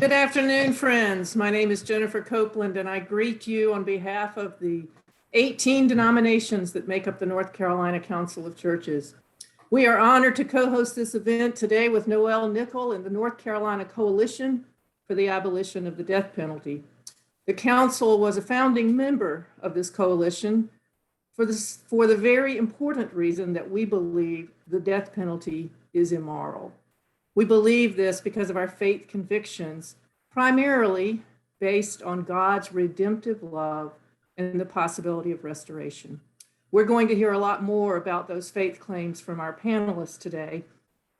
Good afternoon, friends. My name is Jennifer Copeland, and I greet you on behalf of the 18 denominations that make up the North Carolina Council of Churches. We are honored to co-host this event today with Noel Nickel and the North Carolina Coalition for the Abolition of the Death Penalty. The council was a founding member of this coalition for the very important reason that we believe the death penalty is immoral. We believe this because of our faith convictions, primarily based on God's redemptive love and the possibility of restoration. We're going to hear a lot more about those faith claims from our panelists today.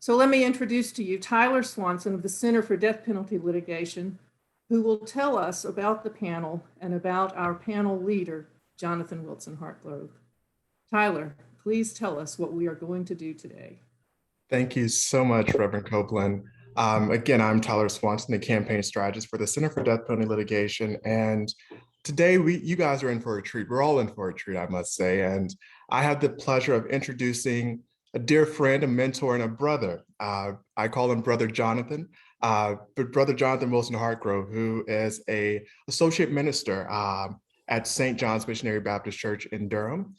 So let me introduce to you Tyler Swanson of the Center for Death Penalty Litigation, who will tell us about the panel and about our panel leader, Jonathan Wilson Hartgrove. Tyler, please tell us what we are going to do today. Thank you so much, Reverend Copeland. Again, I'm Tyler Swanson, the campaign strategist for the Center for Death Penalty Litigation. And today, you guys are in for a treat. We're all in for a treat, I must say. And I have the pleasure of introducing a dear friend, a mentor, and a brother. I call him Brother Jonathan, but Brother Jonathan Wilson Hartgrove, who is an associate minister at St. John's Missionary Baptist Church in Durham.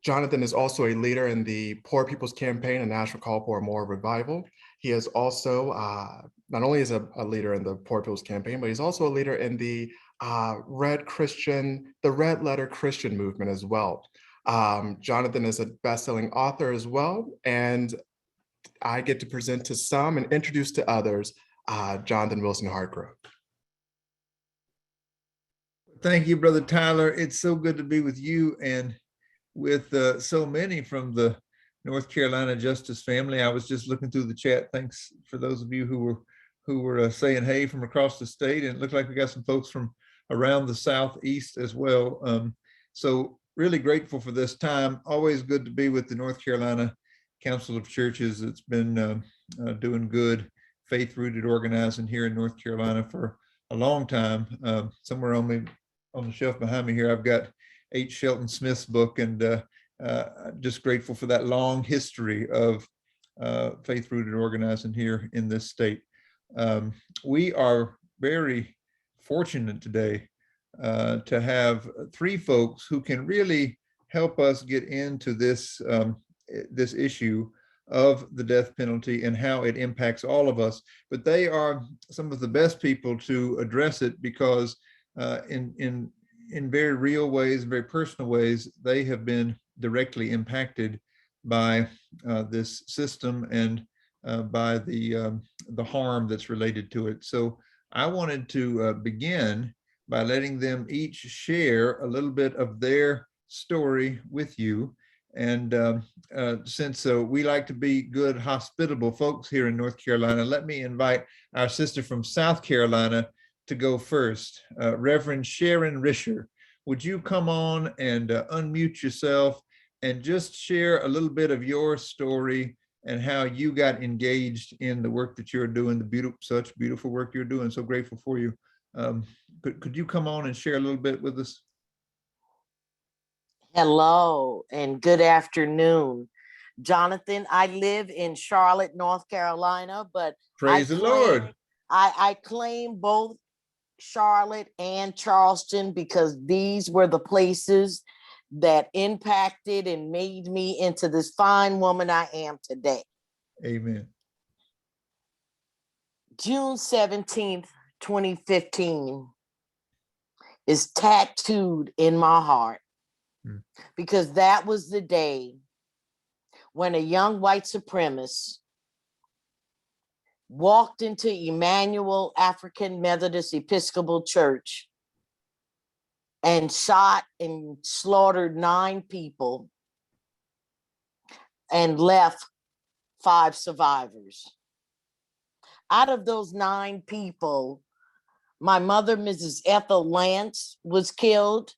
Jonathan is also a leader in the Poor People's Campaign, a national call for a more revival. He is also, not only is a leader in the Poor People's Campaign, but he's also a leader in the Red Letter Christian movement as well. Jonathan is a best-selling author as well, and I get to present to some and introduce to others Jonathan Wilson Hartgrove. Thank you, Brother Tyler. It's so good to be with you and with so many from the North Carolina Justice family. I was just looking through the chat. Thanks for those of you who were saying hey from across the state, and it looked like we got some folks from around the Southeast as well. So really grateful for this time. Always good to be with the North Carolina Council of Churches. It's been doing good, faith-rooted organizing here in North Carolina for a long time. Somewhere on the shelf behind me here, I've got H. Shelton Smith's book, and just grateful for that long history of faith-rooted organizing here in this state. We are very fortunate today to have three folks who can really help us get into this issue of the death penalty and how it impacts all of us. But they are some of the best people to address it because in very real ways, very personal ways, they have been directly impacted by this system and by the harm that's related to it. So I wanted to begin by letting them each share a little bit of their story with you. And since we like to be good, hospitable folks here in North Carolina, let me invite our sister from South Carolina to go first. Reverend Sharon Risher, would you come on and unmute yourself and just share a little bit of your story and how you got engaged in the work that you're doing, such beautiful work you're doing. So grateful for you. Could you come on and share a little bit with us? Hello and good afternoon. Jonathan, I live in Charlotte, North Carolina, but praise the Lord. I claim both Charlotte and Charleston because these were the places that impacted and made me into this fine woman I am today. Amen. June 17th, 2015 is tattooed in my heart because that was the day when a young white supremacist walked into Emmanuel African Methodist Episcopal Church and shot and slaughtered 9 people and left 5 survivors. Out of those 9 people, my mother, Mrs. Ethel Lance, was killed.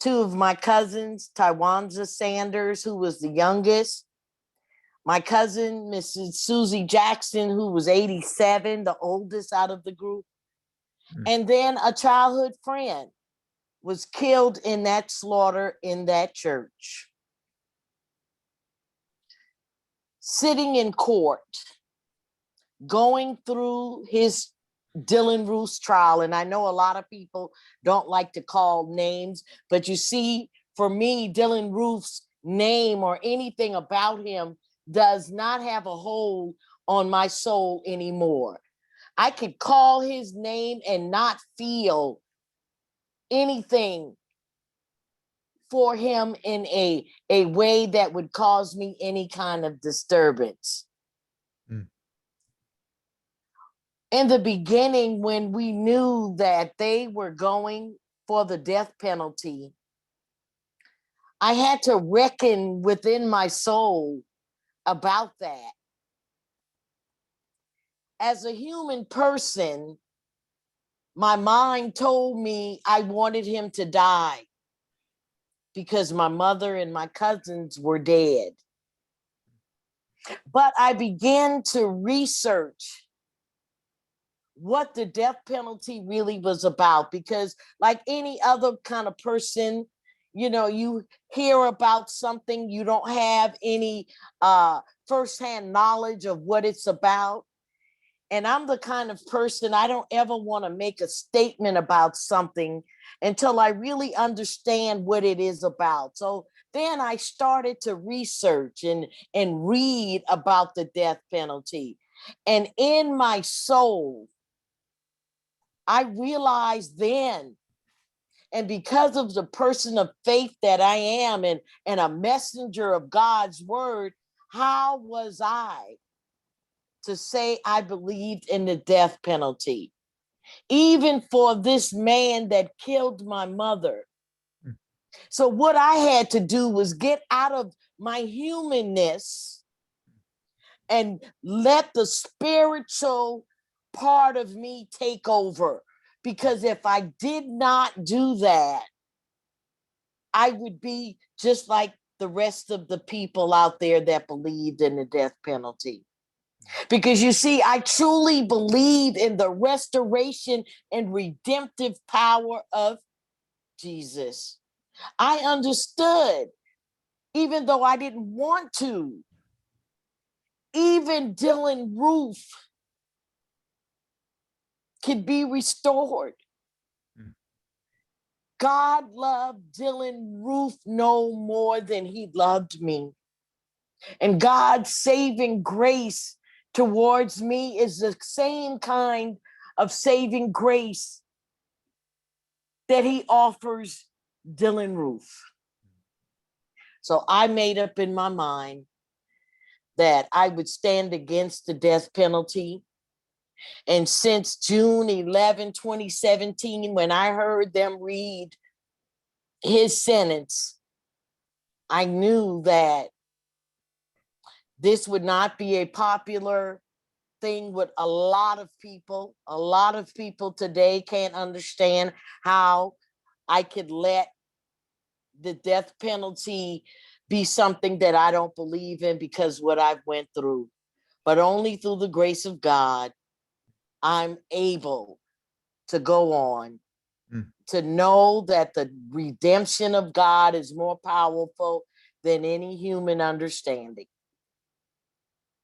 2 of my cousins, Tywanza Sanders, who was the youngest, my cousin, Mrs. Susie Jackson, who was 87, the oldest out of the group. And then a childhood friend was killed in that slaughter in that church. Sitting in court, going through his Dylan Roof's trial. And I know a lot of people don't like to call names, but you see, for me, Dylan Roof's name or anything about him does not have a hold on my soul anymore. I could call his name and not feel anything for him in a way that would cause me any kind of disturbance. In the beginning, when we knew that they were going for the death penalty, I had to reckon within my soul about that. As a human person, my mind told me I wanted him to die because my mother and my cousins were dead. But I began to research what the death penalty really was about, because like any other kind of person, you know, you hear about something, you don't have any firsthand knowledge of what it's about. And I'm the kind of person, I don't ever want to make a statement about something until I really understand what it is about. So then I started to research and read about the death penalty. And in my soul, I realized then, and because of the person of faith that I am and a messenger of God's word, how was I to say I believed in the death penalty, even for this man that killed my mother? So what I had to do was get out of my humanness and let the spiritual part of me take over. Because if I did not do that, I would be just like the rest of the people out there that believed in the death penalty. Because you see, I truly believe in the restoration and redemptive power of Jesus. I understood, even though I didn't want to, even Dylan Roof could be restored. God loved Dylan Roof no more than he loved me. And God's saving grace towards me is the same kind of saving grace that he offers Dylan Roof. So I made up in my mind that I would stand against the death penalty. And since June 11, 2017, when I heard them read his sentence, I knew that this would not be a popular thing with a lot of people. A lot of people today can't understand how I could let the death penalty be something that I don't believe in because what I've went through. But only through the grace of God, I'm able to go on, to know that the redemption of God is more powerful than any human understanding.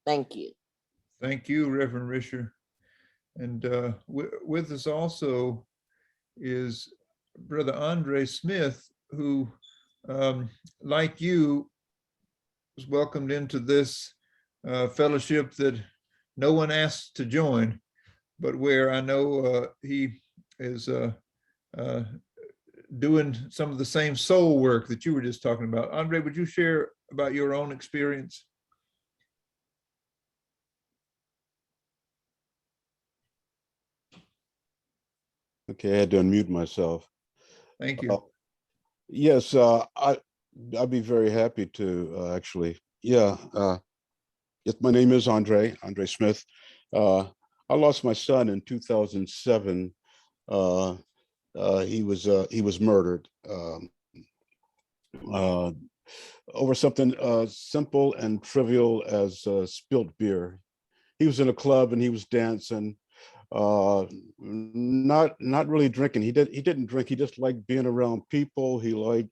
Thank you. Thank you, Reverend Risher. And with us also is Brother Andre Smith, who, like you, was welcomed into this fellowship that no one asked to join, but where I know he is doing some of the same soul work that you were just talking about. Andre, would you share about your own experience? Okay, I had to unmute myself. Thank you. Yes, I'd be very happy to actually. Yeah, yes, my name is Andre Smith. I lost my son in 2007. He was murdered over something simple and trivial as spilled beer. He was in a club and he was dancing. Not really drinking. He didn't drink. He just liked being around people. He liked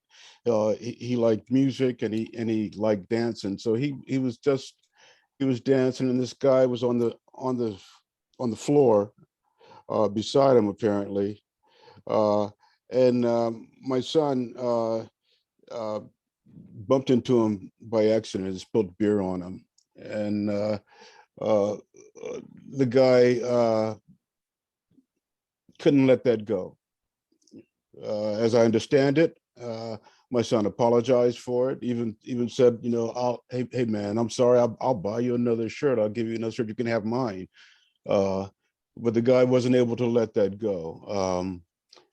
music and he liked dancing. So he was dancing, and this guy was on the floor beside him apparently. And my son bumped into him by accident and spilled beer on him. And the guy couldn't let that go. As I understand it, my son apologized for it, even said, you know, hey man, I'm sorry, I'll buy you another shirt. I'll give you another shirt, you can have mine. But the guy wasn't able to let that go.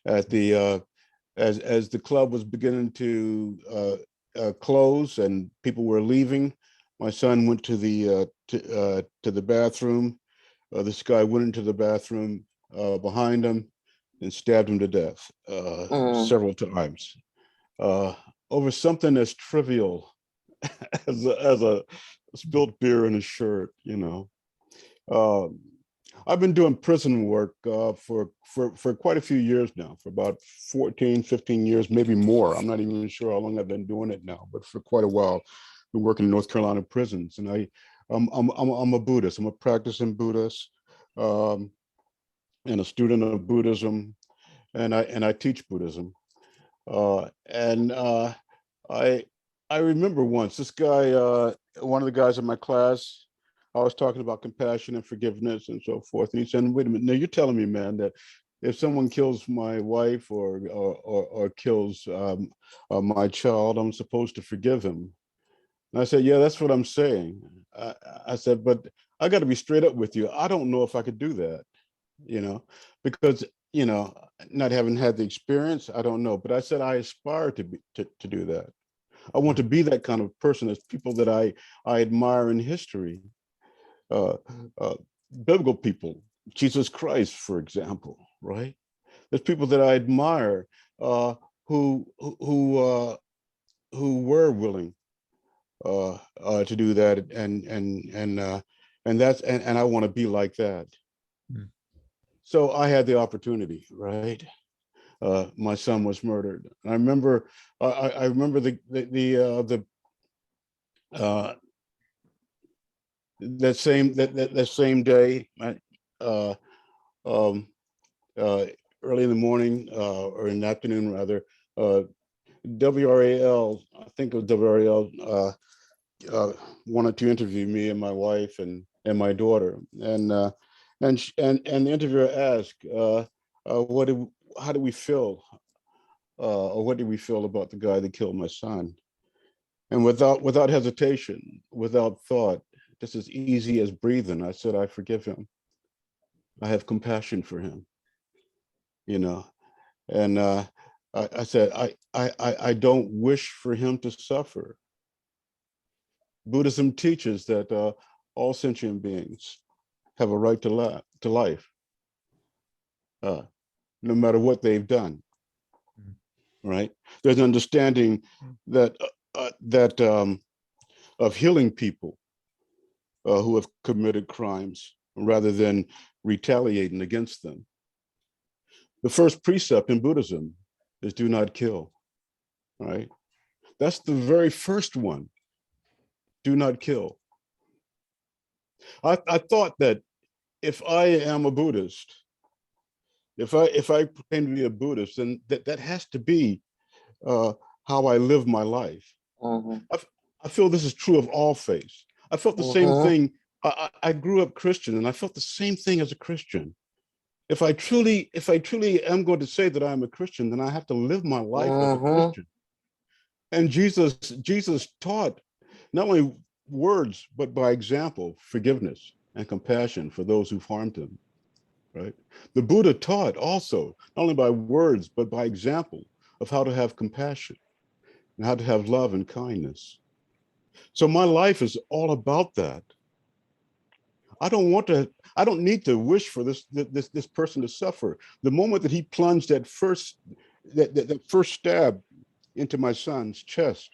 At the as the club was beginning to close and people were leaving, my son went to the bathroom. This guy went into the bathroom behind him and stabbed him to death several times over something as trivial as a spilled beer in a shirt, you know. I've been doing prison work for quite a few years now, for about 14, 15 years, maybe more. I'm not even sure how long I've been doing it now, but for quite a while. I've been working in North Carolina prisons, and I'm a Buddhist. I'm a practicing Buddhist, and a student of Buddhism, and I teach Buddhism. I remember once this guy, one of the guys in my class, I was talking about compassion and forgiveness and so forth. And he said, wait a minute, now you're telling me, man, that if someone kills my wife or kills my child, I'm supposed to forgive him. And I said, yeah, that's what I'm saying. I said, but I got to be straight up with you. I don't know if I could do that, you know, because, you know, not having had the experience, I don't know. But I said, I aspire to do that. I want to be that kind of person. As people that I admire in history. Biblical people, Jesus Christ, for example, right? There's people that I admire who were willing to do that, and I want to be like that. Mm. So I had the opportunity, right? My son was murdered. I remember, I remember that same day, early in the morning or in the afternoon rather, WRAL, I think it was WRAL, wanted to interview me and my wife and my daughter, and the interviewer asked, how do we feel, or what do we feel about the guy that killed my son? And without hesitation, without thought, just as easy as breathing, I said, I forgive him. I have compassion for him, you know. And I said, I don't wish for him to suffer. Buddhism teaches that all sentient beings have a right to life, no matter what they've done, right? There's an understanding that of healing people who have committed crimes rather than retaliating against them. The first precept in Buddhism is do not kill, right? That's the very first one, do not kill. I thought that if I am a Buddhist, if I claim to be a Buddhist, then that has to be how I live my life. I feel this is true of all faiths. I felt the same thing. I grew up Christian, and I felt the same thing as a Christian. If I truly am going to say that I'm a Christian, then I have to live my life as a Christian. And Jesus taught not only words, but by example, forgiveness and compassion for those who've harmed him, right? The Buddha taught also, not only by words, but by example of how to have compassion and how to have love and kindness. So my life is all about that. I don't need to wish for this person to suffer. The moment that he plunged that first stab into my son's chest,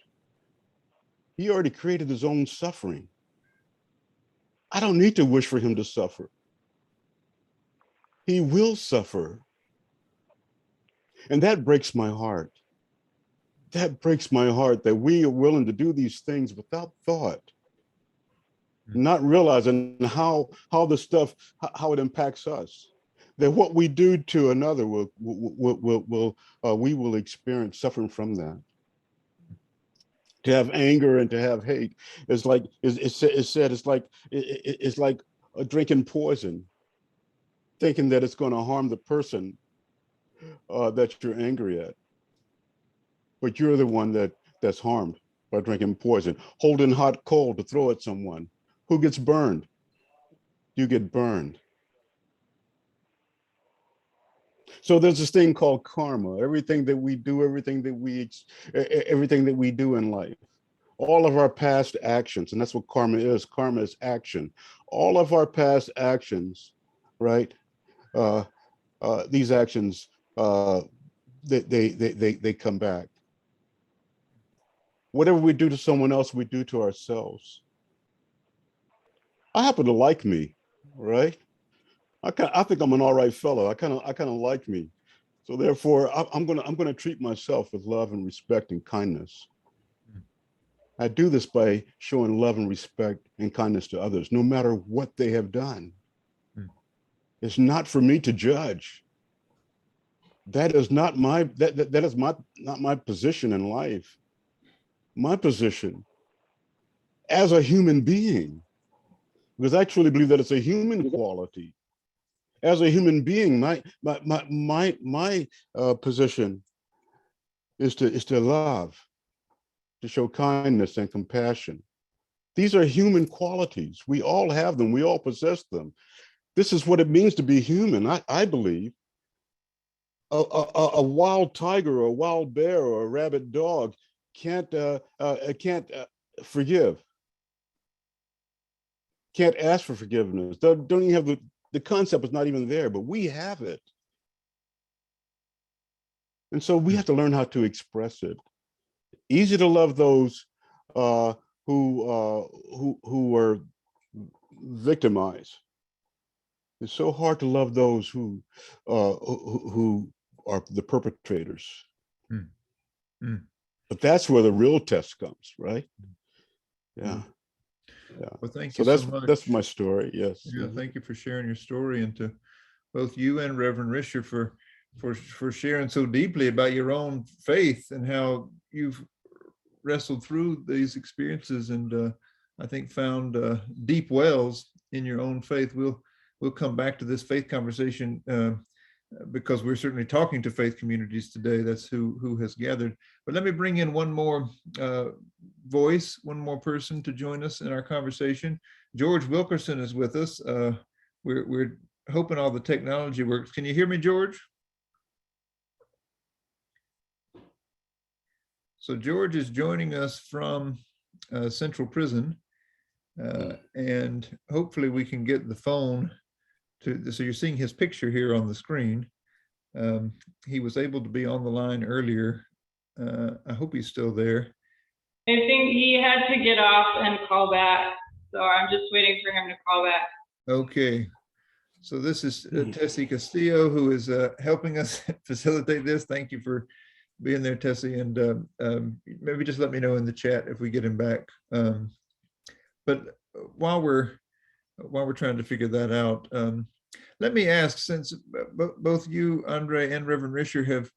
he already created his own suffering. I don't need to wish for him to suffer. He will suffer. And that breaks my heart. That breaks my heart that we are willing to do these things without thought, not realizing how this stuff, how it impacts us. that what we do to another we will experience suffering from that. To have anger and to have hate is like it's like drinking poison, thinking that it's going to harm the person that you're angry at, but you're the one that's harmed by drinking poison. Holding hot coal to throw at someone. Who gets burned? You get burned. So there's this thing called karma. Everything that we do, everything that we do in life, all of our past actions, and that's what karma is. Karma is action. All of our past actions, right? These actions, they come back. Whatever we do to someone else, we do to ourselves. I happen to like me, right? I think I'm an all right fellow. I kind of like me. So therefore, I'm gonna treat myself with love and respect and kindness. I do this by showing love and respect and kindness to others, no matter what they have done. It's not for me to judge. That is not my not my position in life. My position as a human being, because I truly believe that it's a human quality. As a human being, my position is to love, to show kindness and compassion. These are human qualities. We all have them. We all possess them. This is what it means to be human. I believe a wild tiger or a wild bear or a rabid dog can't forgive, can't ask for forgiveness. Don't even have the concept is not even there, but we have it. And so we have to learn how to express it. Easy to love those who are victimized. It's so hard to love those who are the perpetrators. But that's where the real test comes, right? Yeah. Yeah. Well, thank So you so much. that's my story. Yes. Yeah, thank you for sharing your story, and to both you and Reverend Risher for sharing so deeply about your own faith and how you've wrestled through these experiences, and I think found deep wells in your own faith. We'll come back to this faith conversation because we're certainly talking to faith communities today. That's who has gathered. But let me bring in one more voice, one more person to join us in our conversation. George Wilkerson is with us. We're hoping all the technology works. Can you hear me, George? So George is joining us from Central Prison, and hopefully we can get the phone to, so you're seeing his picture here on the screen. He was able to be on the line earlier. I hope he's still there. I think he had to get off and call back. So I'm just waiting for him to call back. Okay. So this is Tessie Castillo, who is helping us facilitate this. Thank you for being there, Tessie. And maybe just let me know in the chat if we get him back. But while we're trying to figure that out, let me ask, since both you, Andre, and Reverend Risher have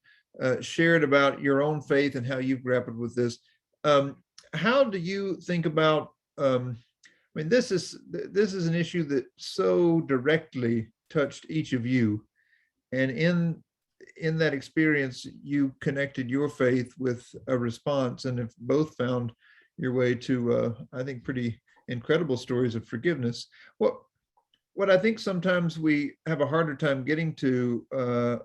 shared about your own faith and how you've grappled with this, how do you think about, I mean, this is an issue that so directly touched each of you, and in that experience, you connected your faith with a response, and have both found your way to, I think, pretty incredible stories of forgiveness. What I think sometimes we have a harder time getting to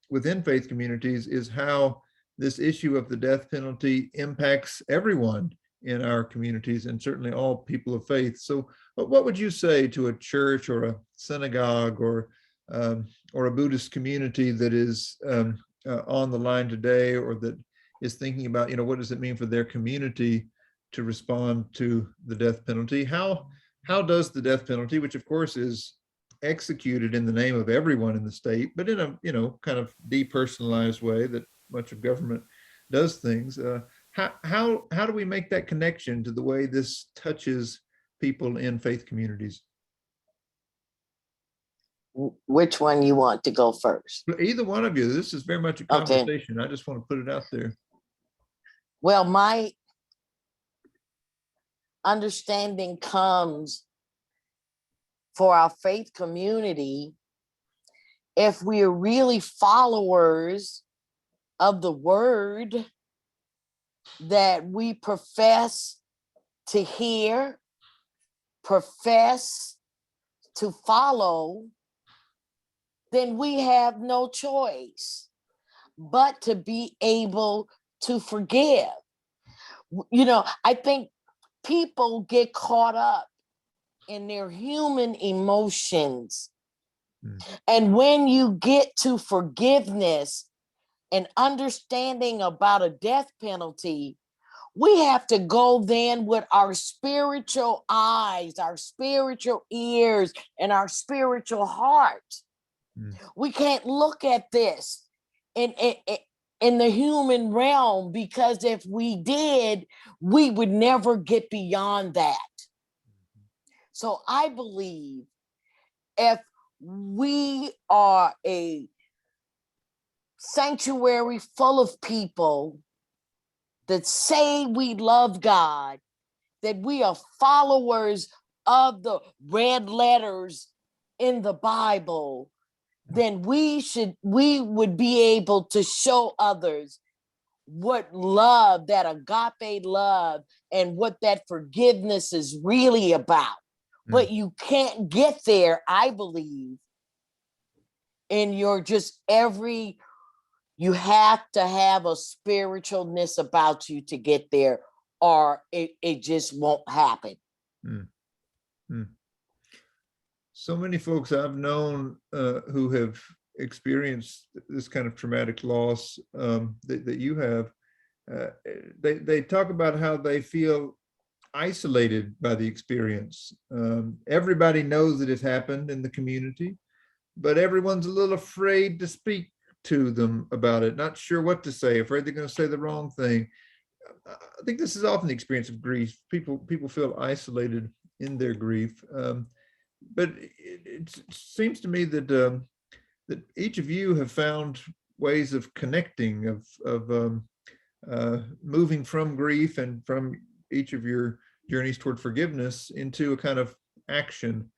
within faith communities is how this issue of the death penalty impacts everyone in our communities, and certainly all people of faith. So what would you say to a church or a synagogue or a Buddhist community that is on the line today, or that is thinking about, you know, what does it mean for their community to respond to the death penalty? How does the death penalty, which of course is executed in the name of everyone in the state, but in a, you know, kind of depersonalized way that much of government does things, how do we make that connection to the way this touches people in faith communities? Which one you want to go first? Either one of you. This is very much a Okay. conversation. I just want to put it out there. Well, my understanding comes for our faith community. If we are really followers of the word that we profess to hear, profess to follow, then we have no choice but to be able to forgive. You know, I think people get caught up in their human emotions. And when you get to forgiveness and understanding about a death penalty, we have to go then with our spiritual eyes, our spiritual ears, and our spiritual heart. We can't look at this in the human realm, because if we did, we would never get beyond that. So I believe if we are a sanctuary full of people that say we love God, that we are followers of the red letters in the Bible, then we would be able to show others what love, that agape love, and what that forgiveness is really about. But you can't get there, I believe, in your you have to have a spiritualness about you to get there, or it just won't happen. So many folks I've known who have experienced this kind of traumatic loss that you have, they talk about how they feel isolated by the experience. Everybody knows that it's happened in the community, but everyone's a little afraid to speak to them about it, not sure what to say, afraid they're going to say the wrong thing. I think this is often the experience of grief. People feel isolated in their grief. But it seems to me that that each of you have found ways of connecting, of moving from grief and from each of your journeys toward forgiveness into a kind of action.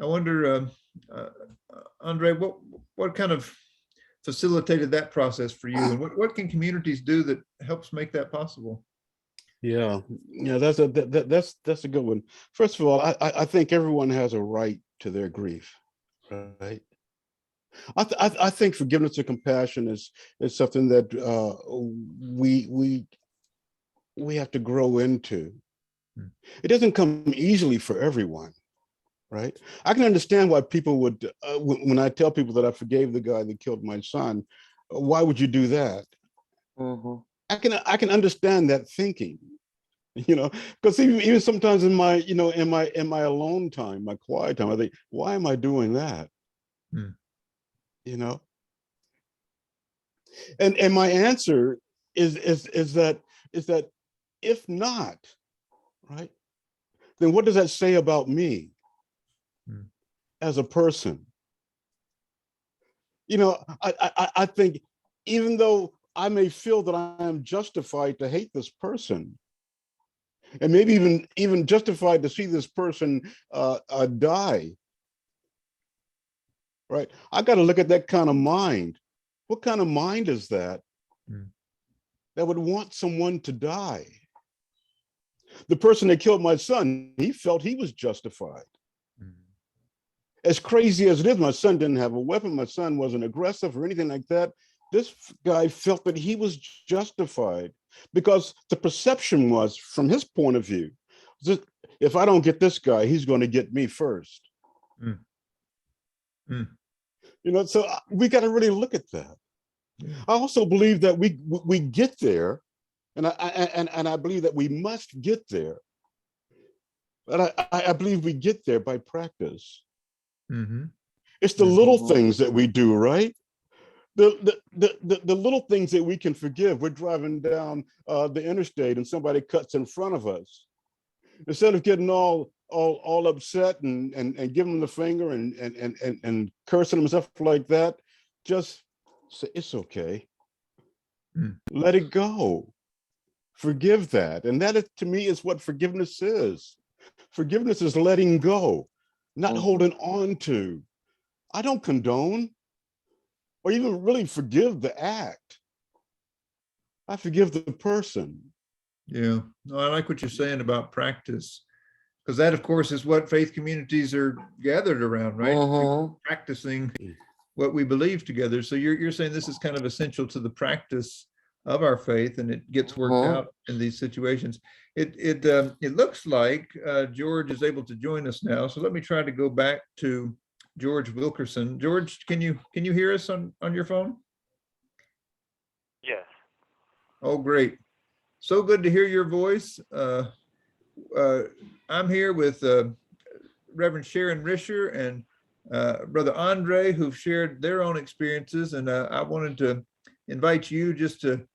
I wonder, Andre, what kind of facilitated that process for you, and what can communities do that helps make that possible? Yeah, that's a good one. First of all, I think everyone has a right to their grief, right? I think forgiveness and compassion is something that we have to grow into. It doesn't come easily for everyone, right? I can understand why people would, when I tell people that I forgave the guy that killed my son, why would you do that? I can understand that thinking, because even sometimes in my, in my alone time, my quiet time, I think, why am I doing that? And my answer is that if not, right, then what does that say about me as a person? I think even though I may feel that I am justified to hate this person, and maybe even justified to see this person die, right? I got to look at that kind of mind. What kind of mind is that that would want someone to die? The person that killed my son, he felt he was justified. As crazy as it is, my son didn't have a weapon. My son wasn't aggressive or anything like that. This guy felt that he was justified because the perception was, from his point of view, if I don't get this guy, he's going to get me first. So we got to really look at that. I also believe that we get there, and I believe that we must get there. But I believe we get there by practice. It's the little things that we do, right? The little things that we can forgive. We're driving down the interstate and somebody cuts in front of us. Instead of getting all all upset and giving him the finger and cursing himself like that, just say, it's okay. Let it go. Forgive that. And that is, to me, is what forgiveness is. Forgiveness is letting go, not holding on to. I don't condone or even really forgive the act. I forgive the person. Yeah, no, I like what you're saying about practice, because that, of course, is what faith communities are gathered around, right? People practicing what we believe together. So you're saying this is kind of essential to the practice of our faith, and it gets worked out in these situations. It looks like George is able to join us now. So let me try to go back to George Wilkerson. George, can you hear us on your phone? Yes. Oh, great. So good to hear your voice. I'm here with Reverend Sharon Risher and Brother Andre, who've shared their own experiences. And I wanted to invite you just to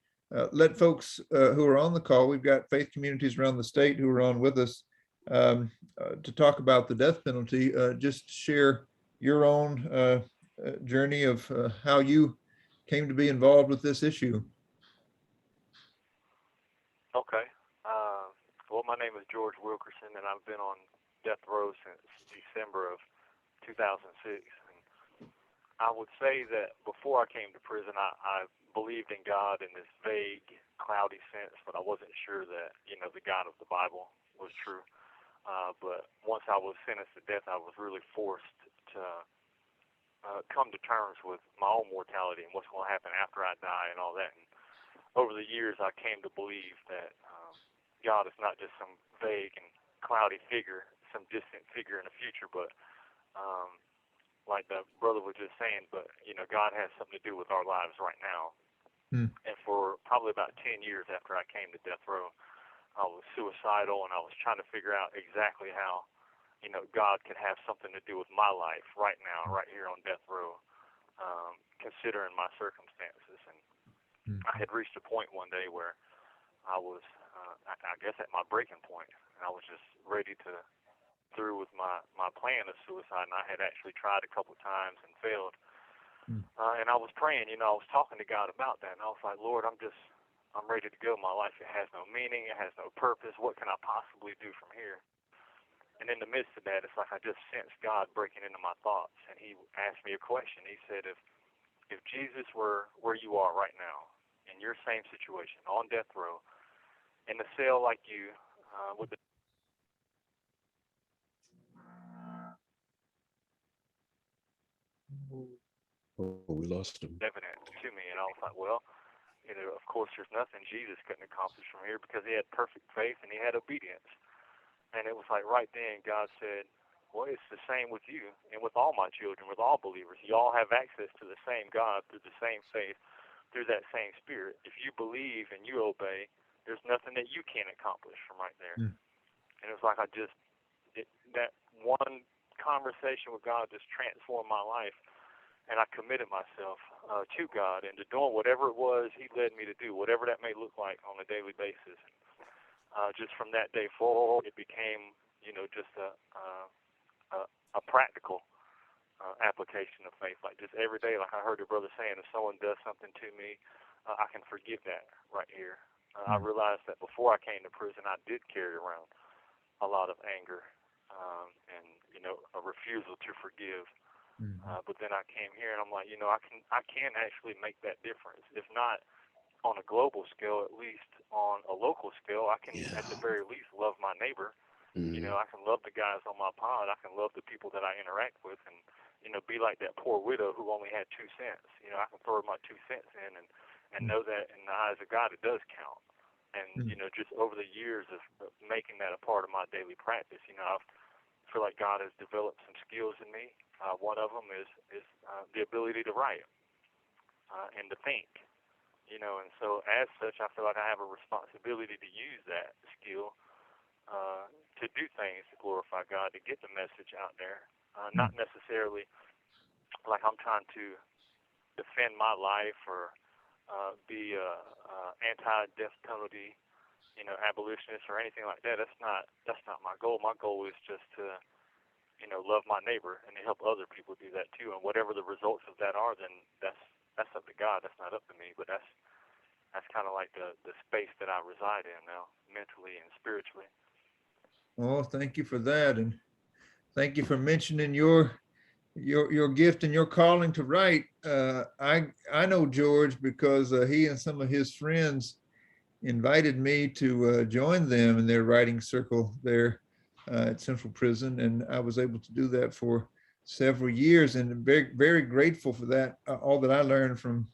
let folks who are on the call, we've got faith communities around the state who are on with us, to talk about the death penalty. Just share your own journey of how you came to be involved with this issue. Okay. Well, my name is George Wilkerson, and I've been on death row since December of 2006. And I would say that before I came to prison, I believed in God in this vague, cloudy sense, but I wasn't sure that, the God of the Bible was true. But once I was sentenced to death, I was really forced to come to terms with my own mortality and what's going to happen after I die and all that. And over the years, I came to believe that God is not just some vague and cloudy figure, some distant figure in the future, but like the brother was just saying, but, God has something to do with our lives right now. And for probably about 10 years after I came to death row, I was suicidal, and I was trying to figure out exactly how, God could have something to do with my life right now, right here on death row, considering my circumstances. And I had reached a point one day where I was, I guess, at my breaking point, and I was just ready to through with my plan of suicide. And I had actually tried a couple of times and failed. And I was praying, I was talking to God about that, and I was like, Lord, I'm ready to go. My life, it has no meaning, it has no purpose. What can I possibly do from here? And in the midst of that, it's like I just sensed God breaking into my thoughts, and he asked me a question. He said, if Jesus were where you are right now, in your same situation, on death row, in a cell like you, with the we lost him. evident to me, and I was like, well, of course, there's nothing Jesus couldn't accomplish from here, because he had perfect faith and he had obedience. And it was like right then, God said, well, it's the same with you and with all my children, with all believers. You all have access to the same God through the same faith, through that same Spirit. If you believe and you obey, there's nothing that you can't accomplish from right there. And it was like that one conversation with God just transformed my life, and I committed myself to God and to doing whatever it was he led me to do, whatever that may look like on a daily basis. Just from that day forward, it became, just a practical application of faith. Like just every day, like I heard your brother saying, if someone does something to me, I can forgive that right here. I realized that before I came to prison, I did carry around a lot of anger and, a refusal to forgive. But then I came here and I'm like, I can actually make that difference. If not on a global scale, at least on a local scale, I can at the very least love my neighbor. I can love the guys on my pod. I can love the people that I interact with, and, be like that poor widow who only had 2 cents. I can throw my 2 cents in and know that in the eyes of God, it does count. And, just over the years of making that a part of my daily practice, I feel like God has developed some skills in me. One of them is the ability to write and to think, and so as such, I feel like I have a responsibility to use that skill to do things to glorify God, to get the message out there, not necessarily like I'm trying to defend my life or be anti-death penalty abolitionists or anything like that. That's not my goal. My goal is just to, love my neighbor and to help other people do that too. And whatever the results of that are, then that's up to God. That's not up to me. But that's kind of like the space that I reside in now, mentally and spiritually. Well, thank you for that, and thank you for mentioning your gift and your calling to write. I know George because he and some of his friends invited me to join them in their writing circle there at Central Prison, and I was able to do that for several years, and very, very grateful for that. All that I learned from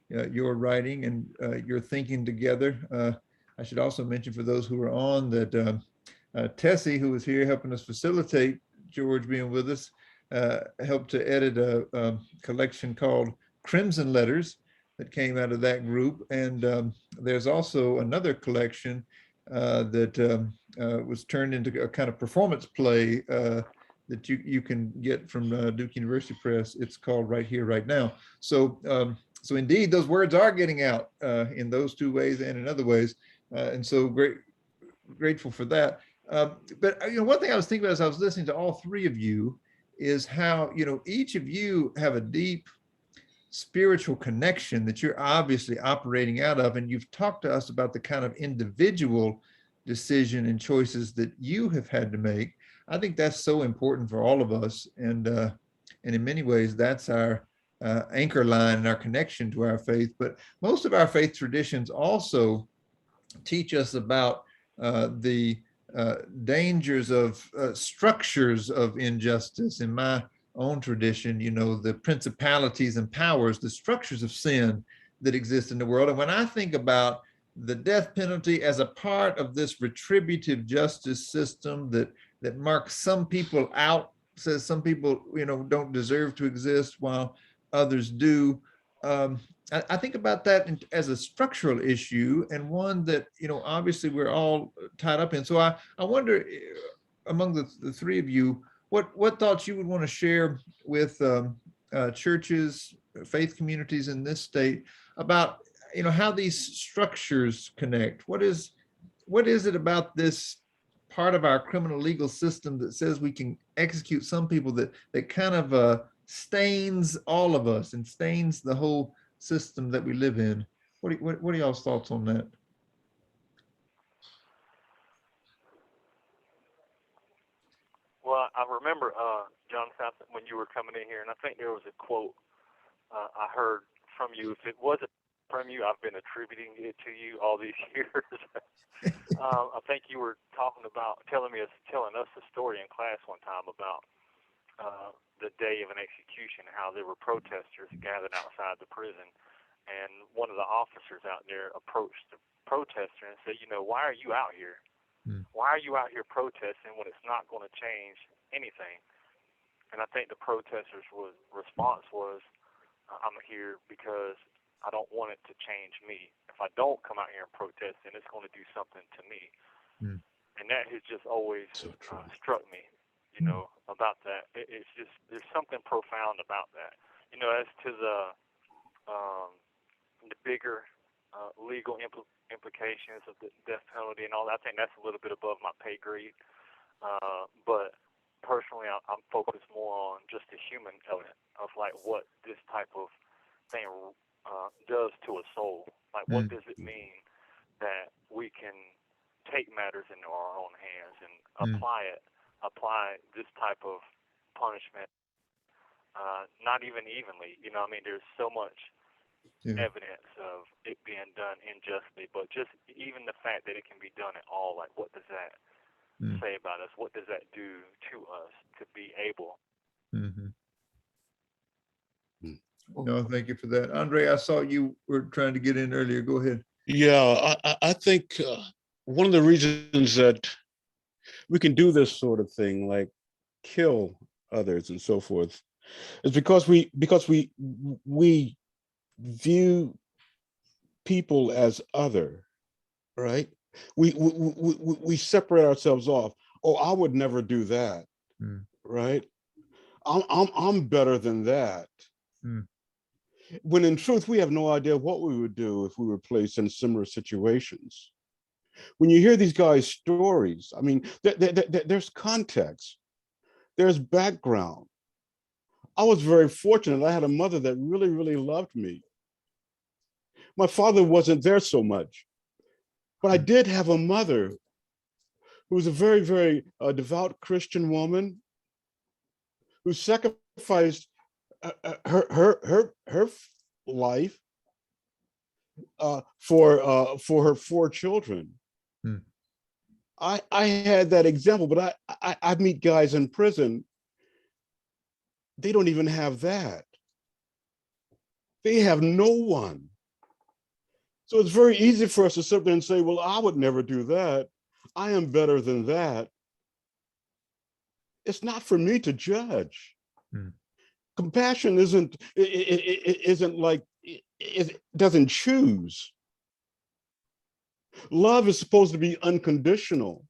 your writing and your thinking together. I should also mention for those who are on that Tessie, who was here helping us facilitate George being with us, helped to edit a collection called Crimson Letters that came out of that group. And there's also another collection that was turned into a kind of performance play that you can get from Duke University Press. It's called Right Here, Right Now. So indeed, those words are getting out in those two ways and in other ways. And so grateful for that. But one thing I was thinking about as I was listening to all three of you is how, each of you have a deep spiritual connection that you're obviously operating out of. And you've talked to us about the kind of individual decision and choices that you have had to make. I think that's so important for all of us. And in many ways, that's our anchor line and our connection to our faith. But most of our faith traditions also teach us about the dangers of structures of injustice. In my own tradition, the principalities and powers, the structures of sin that exist in the world. And when I think about the death penalty as a part of this retributive justice system that marks some people out, says some people, don't deserve to exist while others do. I think about that as a structural issue, and one that, obviously we're all tied up in. So I wonder, among the three of you, what thoughts you would want to share with churches, faith communities in this state about, how these structures connect. What is it about this part of our criminal legal system that says we can execute some people that kind of stains all of us and stains the whole system that we live in? What are y'all's thoughts on that? Well, I remember, John Swanson, when you were coming in here, and I think there was a quote I heard from you. If it wasn't from you, I've been attributing it to you all these years. I think you were telling us a story in class one time about the day of an execution, how there were protesters gathered outside the prison, and one of the officers out there approached the protester and said, why are you out here? Why are you out here protesting when it's not going to change anything? And I think the protesters' response was, I'm here because I don't want it to change me. If I don't come out here and protest, then it's going to do something to me. And that has just always struck me, about that. It's just, there's something profound about that. As to the bigger legal implications of the death penalty and all that, I think that's a little bit above my pay grade. But personally, I'm focused more on just the human element of like what this type of thing does to a soul. Like, what does it mean that we can take matters into our own hands and apply this type of punishment, not even evenly. There's so much evidence of it being done unjustly, but just even the fact that it can be done at all, like, what does that say about us? What does that do to us to be able? No, thank you for that. Andre, I saw you were trying to get in earlier. Go ahead. Yeah, I think one of the reasons that we can do this sort of thing, like kill others and so forth, is because we view people as other, right? We separate ourselves off. Oh, I would never do that, right? I'm better than that. When in truth, we have no idea what we would do if we were placed in similar situations. When you hear these guys' stories, I mean, there's context, there's background. I was very fortunate. I had a mother that really, really loved me. My father wasn't there so much, but I did have a mother who was a very, very devout Christian woman who sacrificed her life for her 4 children. Hmm. I had that example, but I meet guys in prison. They don't even have that. They have no one. So it's very easy for us to sit there and say, well, I would never do that. I am better than that. It's not for me to judge. Hmm. Compassion isn't like, it doesn't choose. Love is supposed to be unconditional.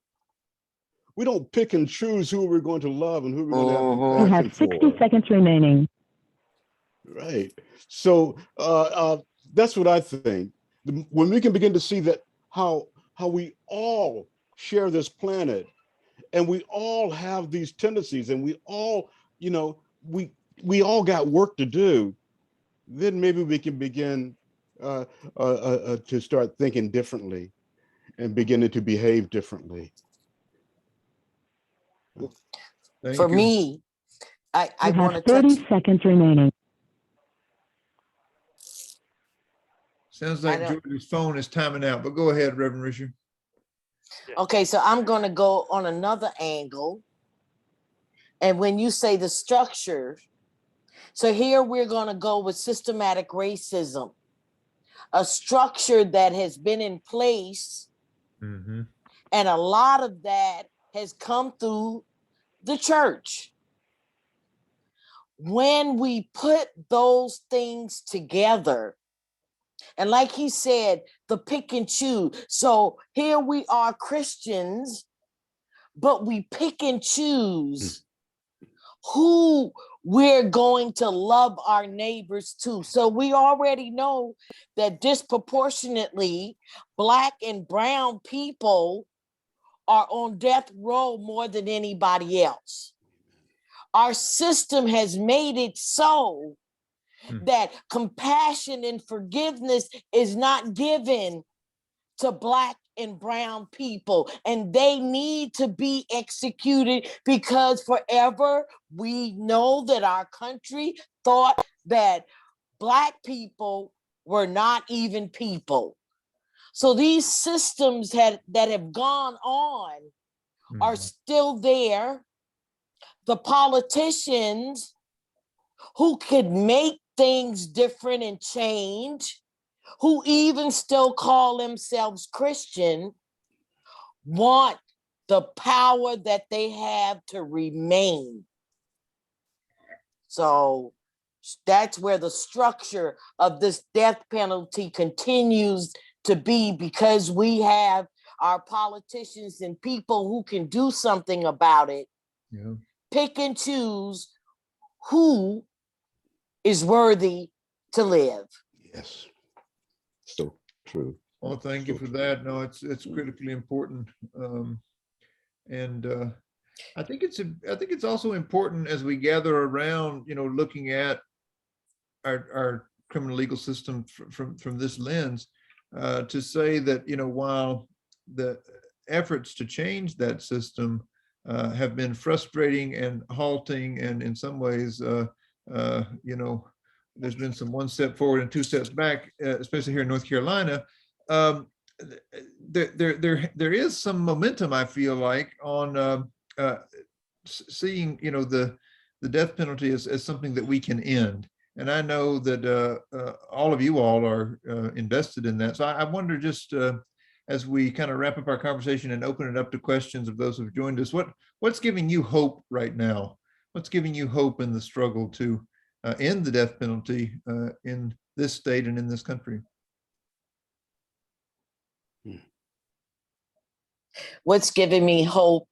We don't pick and choose who we're going to love and who we're going to have compassion for. You have 60 seconds remaining. Right. So that's what I think. When we can begin to see that how we all share this planet, and we all have these tendencies, and we all, you know, we all got work to do, then maybe we can begin to start thinking differently and beginning to behave differently. Thank For you. me, I You want to have 30 touch. seconds remaining. Sounds I like don't- George's phone is timing out, but go ahead, Reverend Risher. Okay, so I'm going to go on another angle. And when you say the structure, so here we're going to go with systematic racism, a structure that has been in place, Mm-hmm. and a lot of that has come through the church. When we put those things together, and like he said, the pick and choose. So here we are Christians, but we pick and choose who we're going to love our neighbors to. So we already know that disproportionately Black and brown people are on death row more than anybody else. Our system has made it so that compassion and forgiveness is not given to Black and brown people, and they need to be executed, because forever we know that our country thought that Black people were not even people. So these systems that have gone on are still there. The politicians who could make things different and change, who even still call themselves Christian, want the power that they have to remain. So that's where the structure of this death penalty continues to be, because we have our politicians and people who can do something about it, pick and choose who is worthy to live. Yes, so true. Well, thank you for that. No, it's critically important, and I think it's also important as we gather around, you know, looking at our criminal legal system from this lens, to say that, you know, while the efforts to change that system have been frustrating and halting, and in some ways, you know, there's been some 1 step forward and 2 steps back, especially here in North Carolina. There is some momentum, I feel like, on seeing, you know, the death penalty as something that we can end. And I know that all of you all are invested in that. So I wonder, just as we kind of wrap up our conversation and open it up to questions of those who've joined us, what's giving you hope right now? What's giving you hope in the struggle to end the death penalty in this state and in this country? What's giving me hope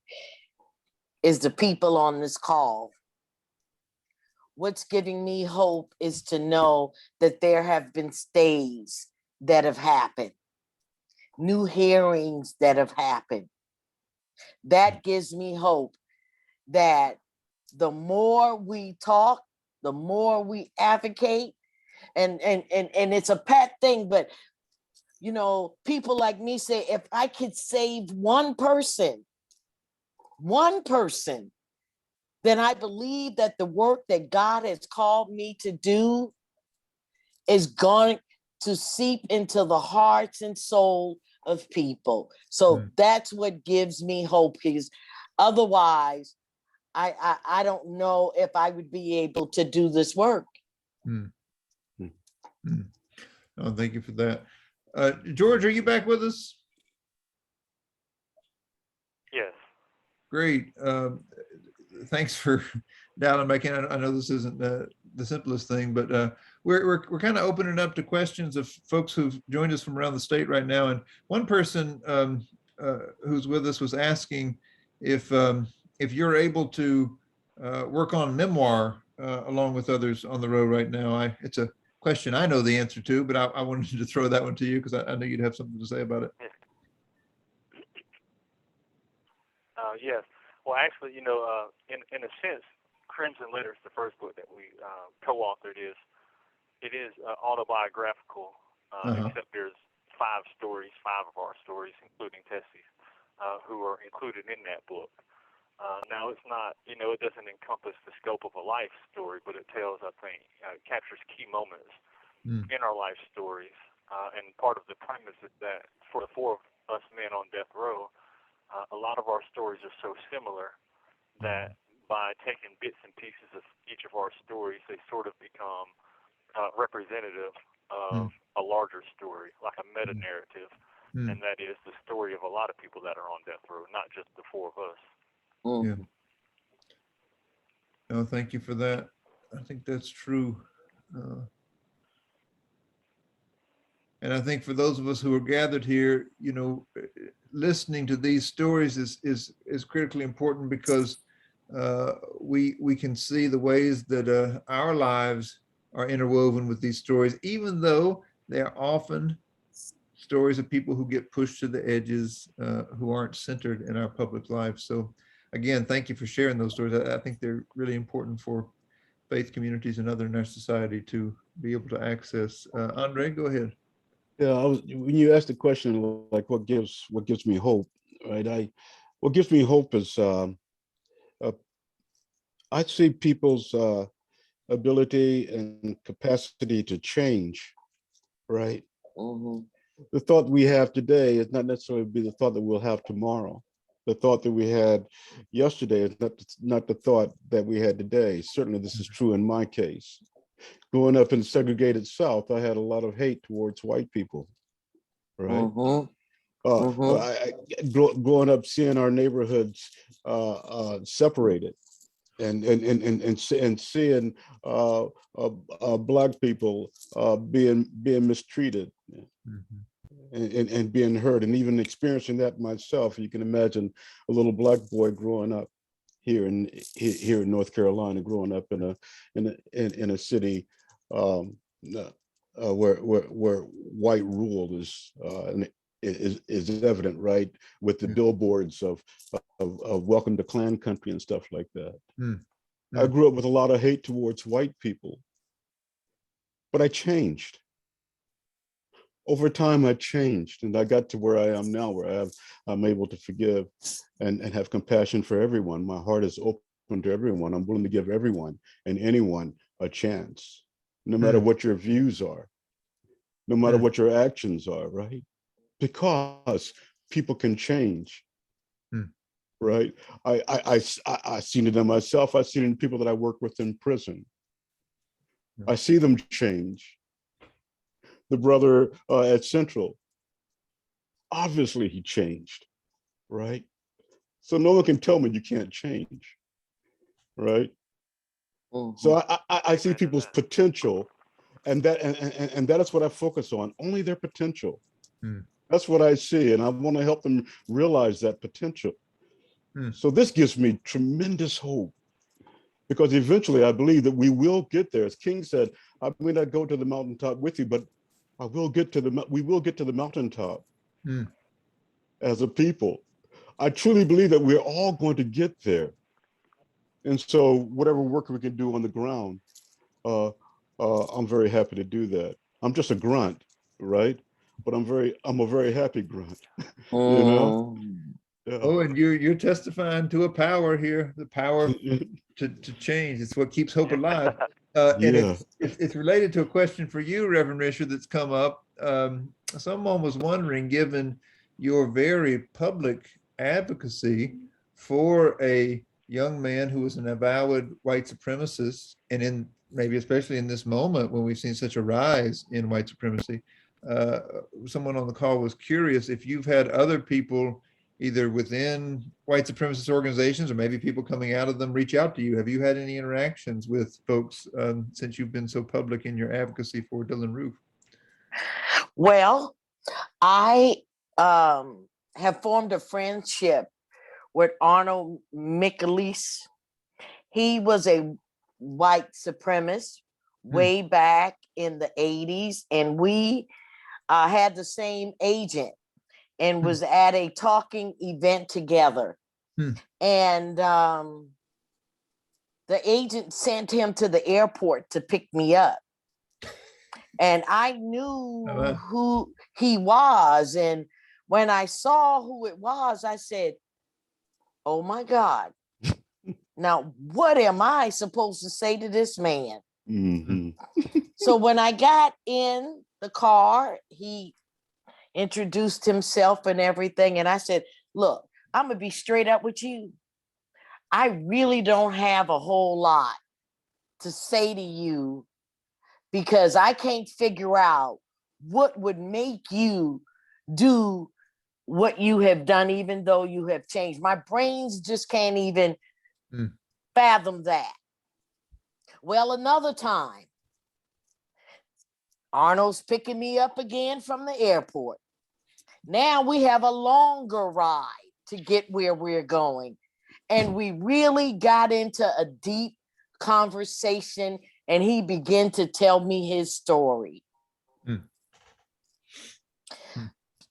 is the people on this call. What's giving me hope is to know that there have been stays that have happened. new hearings that have happened. That gives me hope that the more we talk, the more we advocate, and it's a pet thing, but you know, people like me say, if I could save one person, then I believe that the work that God has called me to do is going to seep into the hearts and soul of people. So that's what gives me hope, because otherwise, I don't know if I would be able to do this work. Oh, thank you for that. George, are you back with us? Yes. Great. Thanks for dialing back in. I know this isn't the simplest thing, but we're kind of opening up to questions of folks who've joined us from around the state right now. And one person who's with us was asking if you're able to work on memoir along with others on the road right now. It's a question I know the answer to, but I wanted to throw that one to you because I know you'd have something to say about it. Yes. Well, actually, you know, in a sense, Crimson Letters, the first book that we co-authored, it is autobiographical, except there's 5 of our stories, including Tessie's, who are included in that book. Now, it's not, you know, it doesn't encompass the scope of a life story, but it tells, I think, captures key moments in our life stories. And part of the premise is that for the 4 of us men on death row, a lot of our stories are so similar that by taking bits and pieces of each of our stories, they sort of become representative of a larger story, like a meta-narrative. And that is the story of a lot of people that are on death row, not just the 4 of us. Yeah. No, thank you for that. I think that's true. And I think for those of us who are gathered here, you know, listening to these stories is critically important because we can see the ways that our lives are interwoven with these stories, even though they are often stories of people who get pushed to the edges, who aren't centered in our public life. So again, thank you for sharing those stories. I think they're really important for faith communities and other in our society to be able to access. Andre, go ahead. Yeah, when you asked the question, like what gives me hope, right? What gives me hope is I see people's ability and capacity to change, right? The thought we have today is not necessarily be the thought that we'll have tomorrow. The thought that we had yesterday is not the thought that we had today. Certainly this is true in my case. Growing up in the segregated South, I had a lot of hate towards white people, right? Growing up, seeing our neighborhoods separated, and seeing Black people being mistreated, and being hurt, and even experiencing that myself. You can imagine a little Black boy growing up here in North Carolina, growing up in a city where white rule is evident, right? With the billboards of welcome to Klan country and stuff like that. I grew up with a lot of hate towards white people, but I changed. Over time, I changed, and I got to where I am now, where I'm able to forgive and have compassion for everyone. My heart is open to everyone. I'm willing to give everyone and anyone a chance, no matter what your views are, no matter what your actions are, right? Because people can change, right? I've seen it in myself. I've seen it in people that I work with in prison. I see them change. The brother at Central, obviously he changed, right? So no one can tell me you can't change, right? So I see people's potential, and that is what I focus on, only their potential. That's what I see, and I want to help them realize that potential. So this gives me tremendous hope, because eventually I believe that we will get there. As King said, I may not go to the mountaintop with you, but we will get to the mountaintop. as a people. I truly believe that we're all going to get there. And so whatever work we can do on the ground, I'm very happy to do that. I'm just a grunt, right? But I'm a very happy grunt, you know? Yeah. Oh, and you're testifying to a power here, the power to change. It's what keeps hope alive. And Yeah. it's related to a question for you, Reverend Risher, that's come up. Someone was wondering, given your very public advocacy for a young man who was an avowed white supremacist, and in maybe especially in this moment when we've seen such a rise in white supremacy, someone on the call was curious if you've had other people either within white supremacist organizations or maybe people coming out of them reach out to you. Have you had any interactions with folks since you've been so public in your advocacy for Dylan Roof? Well, I have formed a friendship with Arnold Michelise. He was a white supremacist way back in the 80s, and we had the same agent and was at a talking event together. And the agent sent him to the airport to pick me up. And I knew who he was. And when I saw who it was, I said, oh my God, now what am I supposed to say to this man? So when I got in the car, he introduced himself and everything. And I said, look, I'm gonna be straight up with you. I really don't have a whole lot to say to you because I can't figure out what would make you do what you have done, even though you have changed. My brains just can't even fathom that. Well, another time, Arnold's picking me up again from the airport. Now we have a longer ride to get where we're going. And we really got into a deep conversation, and he began to tell me his story.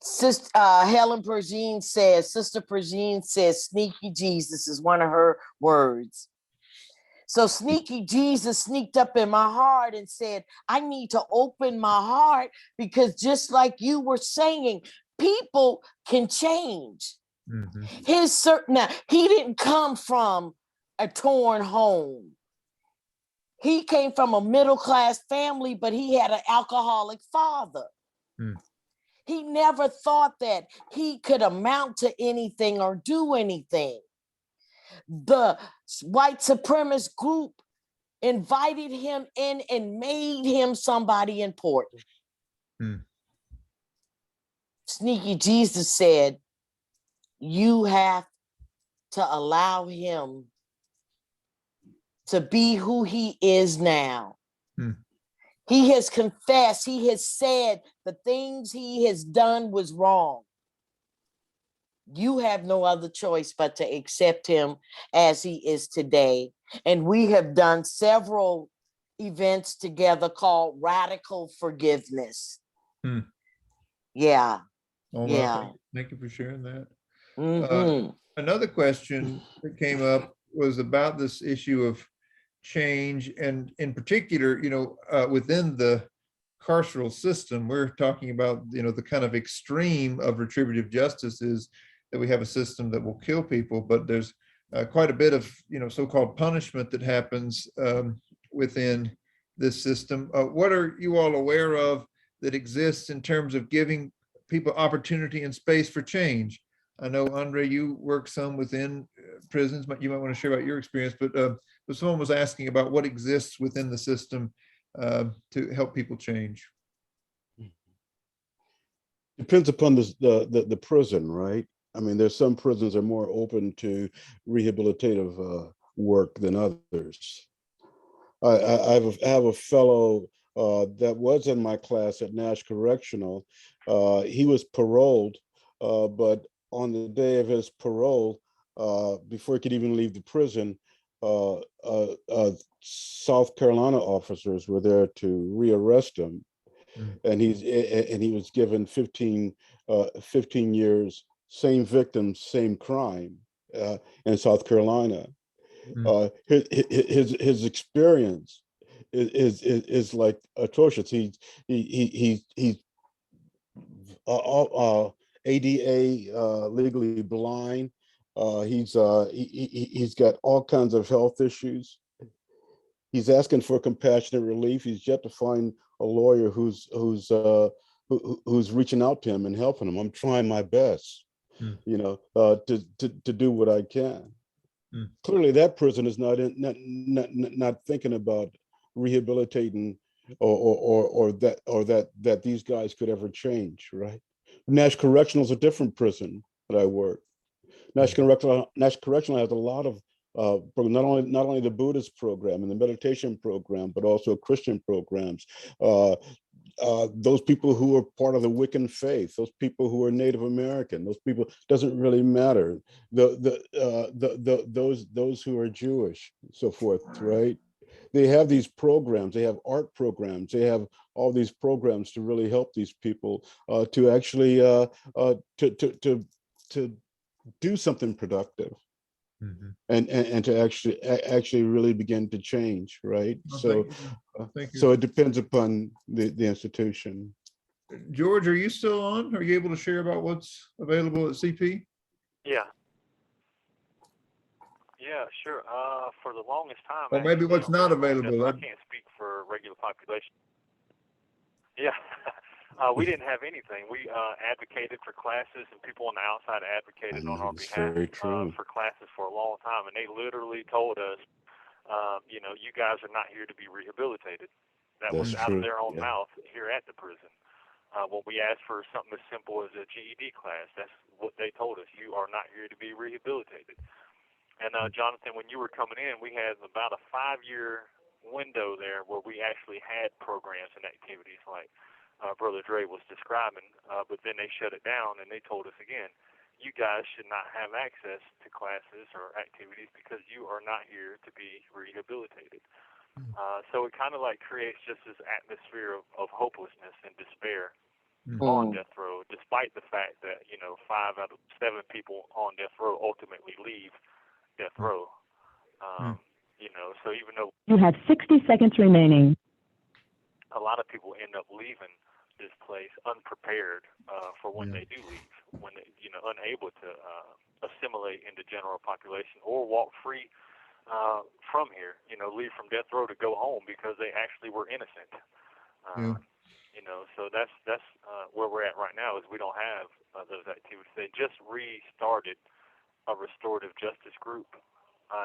Sister Sister Pergine says, sneaky Jesus is one of her words. So sneaky Jesus sneaked up in my heart and said, I need to open my heart because just like you were saying, people can change. Now, he didn't come from a torn home. He came from a middle-class family, but he had an alcoholic father. He never thought that he could amount to anything or do anything. The white supremacist group invited him in and made him somebody important. Sneaky Jesus said, you have to allow him to be who he is now. He has confessed, he has said the things he has done was wrong. You have no other choice but to accept him as he is today. And we have done several events together called Radical Forgiveness. Yeah. Oh, yeah. well, thank you for sharing that. Another question that came up was about this issue of change, and in particular, within the carceral system, we're talking about, the kind of extreme of retributive justice is that we have a system that will kill people, but there's quite a bit of, so-called punishment that happens within this system. What are you all aware of that exists in terms of giving people opportunity and space for change? I know, Andre, you work some within prisons, but you might want to share about your experience, but someone was asking about what exists within the system to help people change. Depends upon the prison, right? I mean, there's some prisons are more open to rehabilitative work than others. I have a fellow that was in my class at Nash Correctional. He was paroled, but on the day of his parole, before he could even leave the prison, South Carolina officers were there to rearrest him, and he was given 15 15 years, same victims, same crime in South Carolina. His experience is like atrocious. He's ADA legally blind. He's got all kinds of health issues. He's asking for compassionate relief. He's yet to find a lawyer who's reaching out to him and helping him. I'm trying my best, you know, to do what I can. Clearly, that person is not thinking about rehabilitating or that these guys could ever change, right? Nash Correctional is a different prison that I work. Nash Correctional has a lot of not only the Buddhist program and the meditation program, but also Christian programs. Those people who are part of the Wiccan faith, those people who are Native American, those people, doesn't really matter. Those who are Jewish, so forth, right? They have these programs, they have art programs, they have all these programs to really help these people to actually to do something productive. And to actually really begin to change, right? Well, thank you. It depends upon the institution. George, are you still on? Are you able to share about what's available at CP? Yeah. Yeah, sure. For the longest time. Or maybe what's not available. I can't speak for regular population. Yeah. We didn't have anything. We advocated for classes, and people on the outside advocated on our behalf for classes for a long time. And they literally told us, you know, you guys are not here to be rehabilitated. That was out of their own mouth here at the prison. When we asked for something as simple as a GED class, that's what they told us. You are not here to be rehabilitated. And Jonathan, when you were coming in, we had about a 5-year window there where we actually had programs and activities like Brother Dre was describing, but then they shut it down and they told us again, you guys should not have access to classes or activities because you are not here to be rehabilitated. So it kind of like creates just this atmosphere of hopelessness and despair on death row, despite the fact that, you know, 5 out of 7 people on death row ultimately leave death row. You know, so even though you have 60 seconds remaining, a lot of people end up leaving this place unprepared for when they do leave, when they, you know, unable to assimilate into general population or walk free from here, you know, leave from death row to go home because they actually were innocent. You know, so that's where we're at right now is we don't have those activities. They just restarted a restorative justice group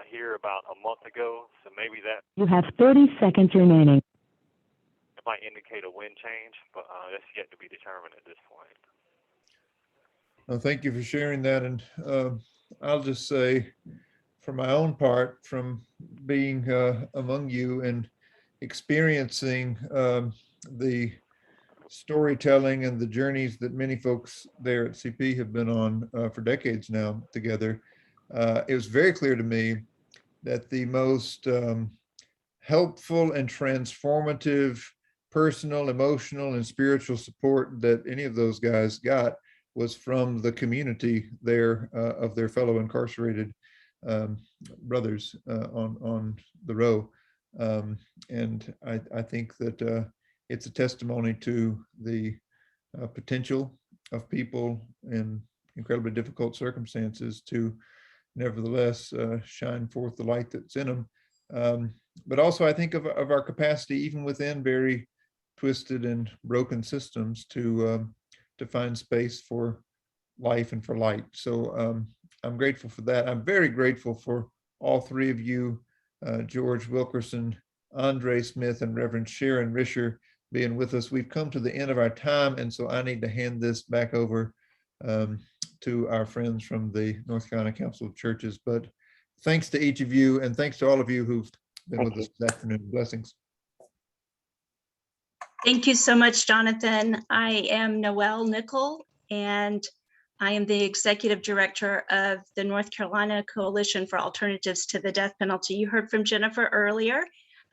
here about a month ago, so maybe that you have 30 seconds remaining. might indicate a wind change, but that's yet to be determined at this point. Well, thank you for sharing that. And I'll just say, for my own part, from being among you and experiencing the storytelling and the journeys that many folks there at CP have been on for decades now together, it was very clear to me that the most helpful and transformative personal, emotional, and spiritual support that any of those guys got was from the community there of their fellow incarcerated brothers on the row. And I think that it's a testimony to the potential of people in incredibly difficult circumstances to nevertheless shine forth the light that's in them. But also I think of our capacity, even within very twisted and broken systems, to find space for life and for light. So I'm grateful for that. I'm very grateful for all 3 of you, George Wilkerson, Andre Smith, and Reverend Sharon Risher, being with us. We've come to the end of our time, and so I need to hand this back over to our friends from the North Carolina Council of Churches. But thanks to each of you, and thanks to all of you who've been with us this afternoon. Blessings. Thank you so much, Jonathan. I am Noelle Nickel, and I am the Executive Director of the North Carolina Coalition for Alternatives to the Death Penalty. You heard from Jennifer earlier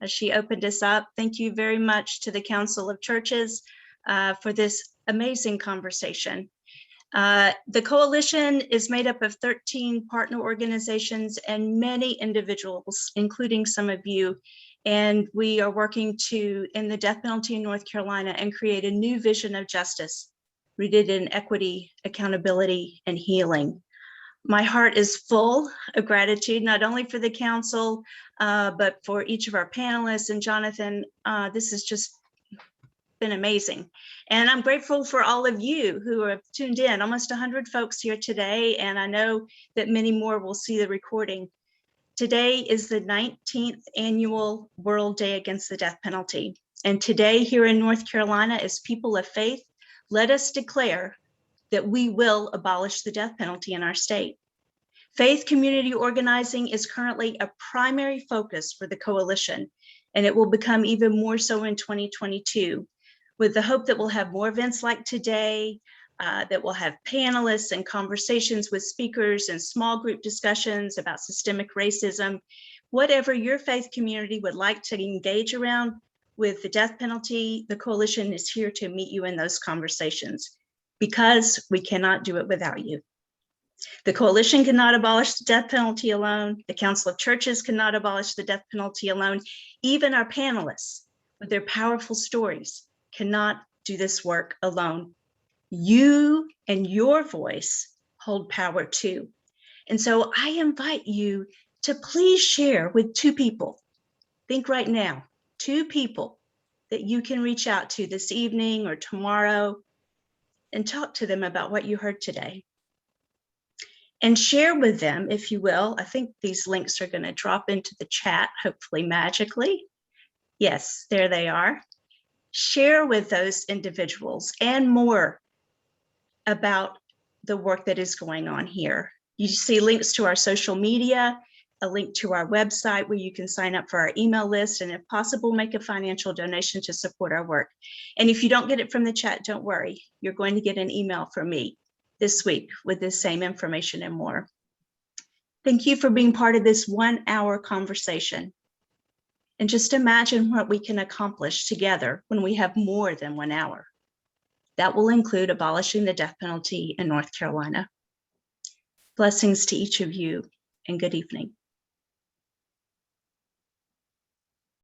as she opened us up. Thank you very much to the Council of Churches for this amazing conversation. The coalition is made up of 13 partner organizations and many individuals, including some of you. And we are working to end the death penalty in North Carolina and create a new vision of justice rooted in equity, accountability, and healing. My heart is full of gratitude, not only for the council, but for each of our panelists. And Jonathan, this has just been amazing. And I'm grateful for all of you who have tuned in, almost 100 folks here today. And I know that many more will see the recording. Today is the 19th annual World Day Against the Death Penalty. And today here in North Carolina, as people of faith, let us declare that we will abolish the death penalty in our state. Faith community organizing is currently a primary focus for the coalition, and it will become even more so in 2022, with the hope that we'll have more events like today, that we'll have panelists and conversations with speakers and small group discussions about systemic racism. Whatever your faith community would like to engage around with the death penalty, the coalition is here to meet you in those conversations, because we cannot do it without you. The coalition cannot abolish the death penalty alone. The Council of Churches cannot abolish the death penalty alone. Even our panelists, with their powerful stories, cannot do this work alone. You and your voice hold power too. And so I invite you to please share with 2 people. Think right now, 2 people that you can reach out to this evening or tomorrow and talk to them about what you heard today. And share with them, if you will. I think these links are going to drop into the chat, hopefully magically. Yes, there they are. Share with those individuals and more about the work that is going on here. You see links to our social media, a link to our website where you can sign up for our email list, and if possible, make a financial donation to support our work. And if you don't get it from the chat, don't worry. You're going to get an email from me this week with this same information and more. Thank you for being part of this 1-hour conversation. And just imagine what we can accomplish together when we have more than 1 hour. That will include abolishing the death penalty in North Carolina. Blessings to each of you, and good evening.